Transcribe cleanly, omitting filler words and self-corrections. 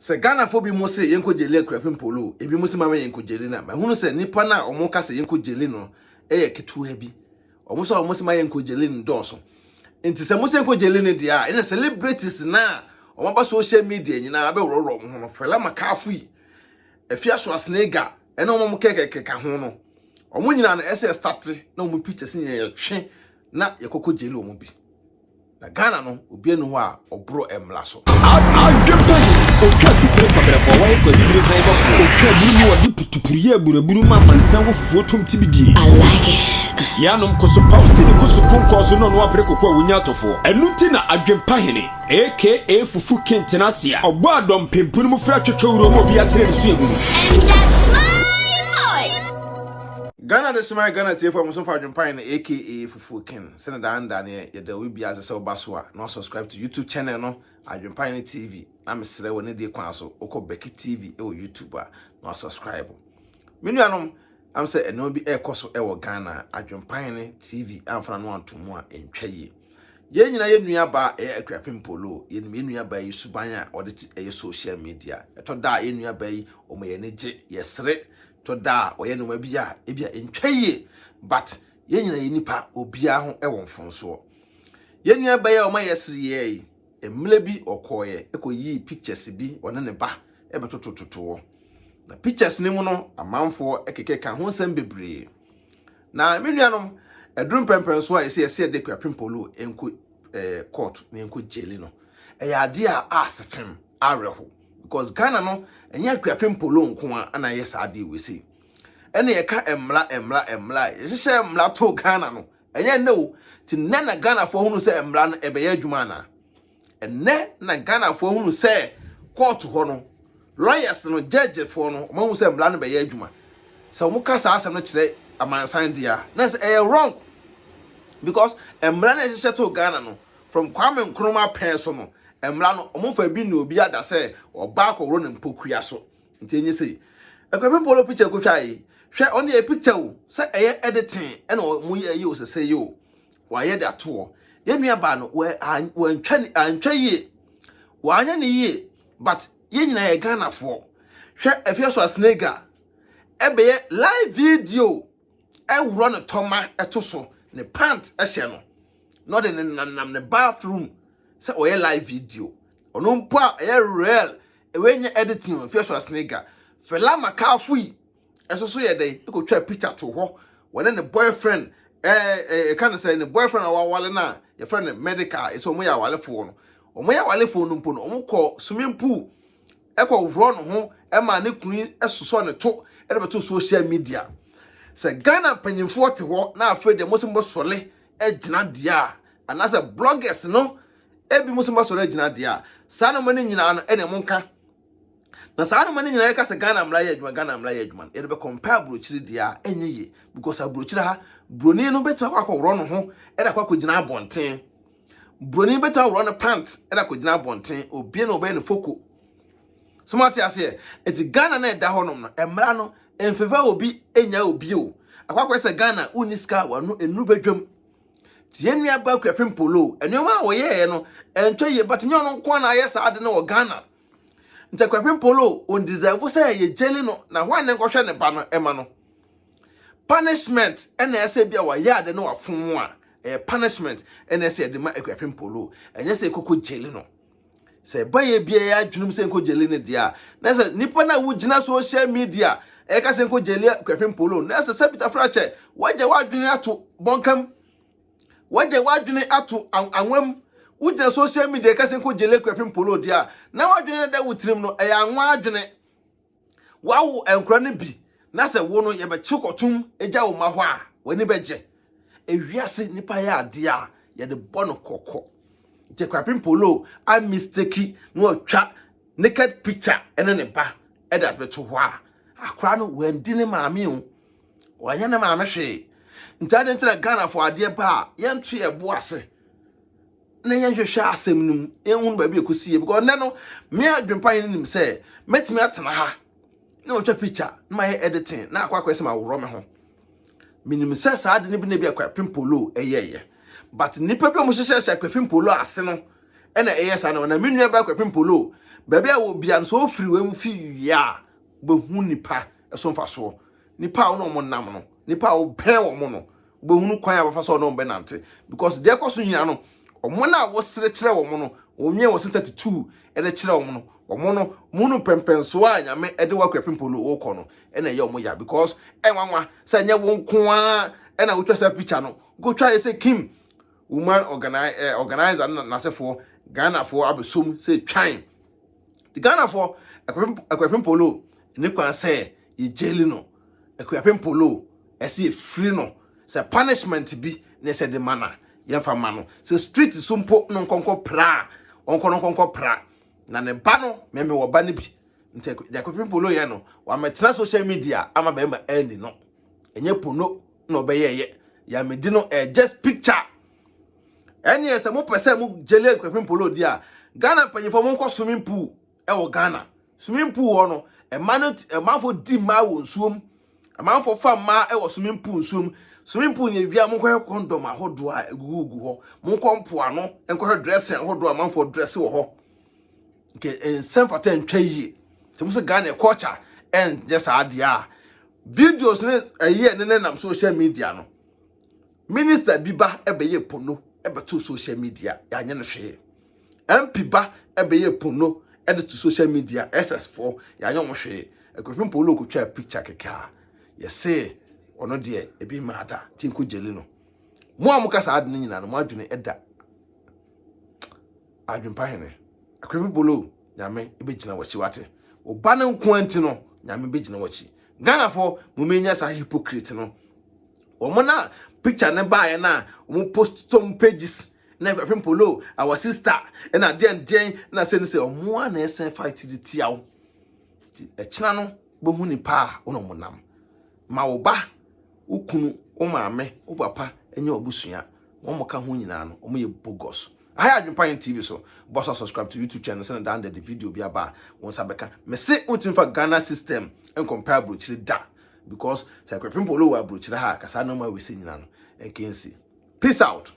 Se Ghana fo bi mo se yenko jeli akrapim polo ebi mo se mama yenko jeli na ma hunu se nipa na omo ka se yenko jeli no eye ketua bi omo se omo se ma yenko jeli ndoso enti se mo se yenko jeli ne dia ene celebrities na omo ba social media nyina abe wororo mo no Fela Makafu yi afia so asnega ene omo keke ka ho no omo nyina na ese start na omo pictures nye ye twe na yekoko jeli omo bi na Ghana no obi enu ho a obro emla so okasi pepa brefo wa ko libri kan ba fo okaburu wa di putupuriye buraburu ma mansan wo fo tomtibidie I like it yanom koso pause ni koso konkoso no no apre kokwa wonya tofo enuti na adwempa hene aka fufu kentenasia ogbo adom pempunu mu fra twetwewuro mo bi atere ne so ehunu Ghana de smart Ghana tie for muso fa adwempa na aka fufu ken se na da ne ye da we bia se obaso a no subscribe to YouTube channel no adwempa na TV am sere woni de kwan so okọ Becky TV e wo YouTube a no subscribe menu anom am say eno bi ekoso e wo Ghana adwempa na TV amfana no antomo a entwaye ye nyina ye nua ba e akrapim polo ye nua ba yi suban a ode e social media eto da ye nua ba yi o me ye neje ye sere to da oye no mabia e bia entwaye but ye nyina ye nipa obia ho e wo mfonso ye nua ba ye o ma ye sere ye emle bi okoye ekoyi pictures bi one ne ba ebetotototo na pictures ni mu no amanfo ekekeka ho nsem bebre na menuanom edrum pempenso a ese de kwapem polo enko court na enko jeli no eya ade a asefem areho because Ghana no enya kwapem polo nko a na ye saade wesi ene ye ka emla yehye emla to Ghana no enya ne o ti na Ghana fo hunu se emla no ebe ya adwuma na enne na Ghana fo hunu se court ho no lawyers no judge fo no mo hu se emla no be ya adwuma se mo ka sa asem no kire amansan dia na se wrong because emla na yehye to Ghana no from Kwame Nkrumah pen so no emla no omo fa bi na obi ada se oba akọwro ne mpokua so ntenye sei akwapem polo picture ko twai hwe on e picture o se editing e na mo ye o se yo wa ye da to ye nua ba no we antwa ye wa anya ne ye but ye nyina ye Ghana fo hwe afia so asnega ebe ye live video e wro ne toma eto so ne pant e hye no no de nam ne bathroom se oye live video ono mpo a real ewenye editing afia so asnega Fela Makafu yi eso ye dey e ko twa picture to ho wona ne boyfriend can say ne boyfriend awale na your friend medical so mo ya wale fo no omo ya wale fo no mpo no omo ko swimming pool e ko wro no ho e ma ne kunu esoso ne to e de beto social media se Ghana panyimfo te ho na afre de mosimbo sole e gina dia anase bloggers no e bi mosimbo sole gina dia sa no mani nyina no e ne monka na sa no mani nyina e ka se Ghana mla ya adwuma e de be compare brochiri dia enyeye because abrochiri ha broni no beto akwa wro no ho e da kwa gina abonten broni beto wro no pant e da kwa gina abonten obi na obe ne foko smart ase eti Ghana na da ho no emra no enfeva obi enya obi o akwa se Ghana uniska wano enu bedwam tie nua ba kwapem polo enoma wo ye no entwaye but nyo no nko na yesa ade na wo Ghana nta kwapem polo on deserve say ye jeli no na hwan ne nkwohwe ne ba no ema no punishment ena ese bia wa ya ade na wa fon a punishment ena ese de ma kwapem polo enye se koko jeli no se baye bia ya adwunum se nko jeli ne dia na se nipa na wo gina social media e ka se nko jeli kwapem polo na se Peter Frache waje wadwene ato bonkam waje wadwene ato anwam wugina social media ka se nko jeli kwapem polo dia na wadwene da wutirim no ya anwa adwene wawo enkura ne bi na se wo no ye be chikotum eja wo ma ho a wani beje ewiase nipa ya ade a ye de bono kokko te kwapem polo a mistake no atwa naked picture ene ne ba e da beto ho a akra no wandi ne maame o wanya ne maame hwe ntade ntra Ghana fo ade ba ye nto ye bo ase na ye hwehwe asem num ehun ba bi ekosie because ne no me adwempa yin nim se metimi atena ha na otwa picture na ye editing na akwa se ma woro me ho minim se sa ade ne bi na bi akwapem polo eyeye but nipa bi o mo hyehyɛ akwapem polo ase no ena sa na menua ba akwapem polo baby a wo bia so free we fi ya be hu nipa eso mfa so nipa wo no mo nam no nipa wo pen wo mo no be hu kwan abafa so no be nante because de koso nyina no omo na wo sere kire wo mo no onye wo 32 e de kire wo mo no omo no munu pempenso a nyame e de wakwapem polo wo kɔ no e na ye omo ya because enwanwa sa nye wo nko a e na wo twasa picture no go try say Kim woman organizer na sefo Ghana for abesom say twan the Ghana for akwapem polo ne kwan say ye jeli no akwapem polo e say free no say punishment bi ne say the manner yemfa ma no say street sumpo no nkonko pra onko pra na ne ba no meme wo ba ne bi nte akwapem polo ye no wa metra social media ama ba ma early no enye pono no be ye ya medi no just picture eni ese mo pese mo jeli akwapem polo dia Ghana panyifo mo nko swimming pool e wo Ghana swimming pool wo no e manfo di ma wo nsuom e manfo fa ma e wo swimming pool nsuom nye via mo nko condom ahodo a egugu ho mo nko mpo ano enko dress ahodo a manfo dress wo ho nke en senfata ntwa yi te mo se Ghana culture en just adia videos ne ayi ne nam social media no minister biba ebeye pono ebeto social media ya nya no hwe MP ba ebeye pono edit to social media SS4 ya nya mo hwe akwapem polo ko twa picture keka ye say ono de ebi mada tinko jeli no mo amukasa ade nyina no mo adwene eda adwempa hene akwapem polo nyame ebegina wachi wate oba ne nko anti no nyame begina wachi Ghana for mo menya sa hypocrite no omo na picture ne ba ye na omo post some pages na akwapem polo our sister and den na say omo na esen fight the tiawo e kina no bo hu ni pa ono mo nam ma wo ba ukunu o maame o papa enye obusua wo mo ka ho nyina no omo ye bogus I Adwempine TV so boss subscribe to YouTube channel send down the video bi aba won sabeka me say untin fa Ghana system and compare brochire da because say akwapem polo wa brochire ha kasa no ma we se nyina no enkensi peace out.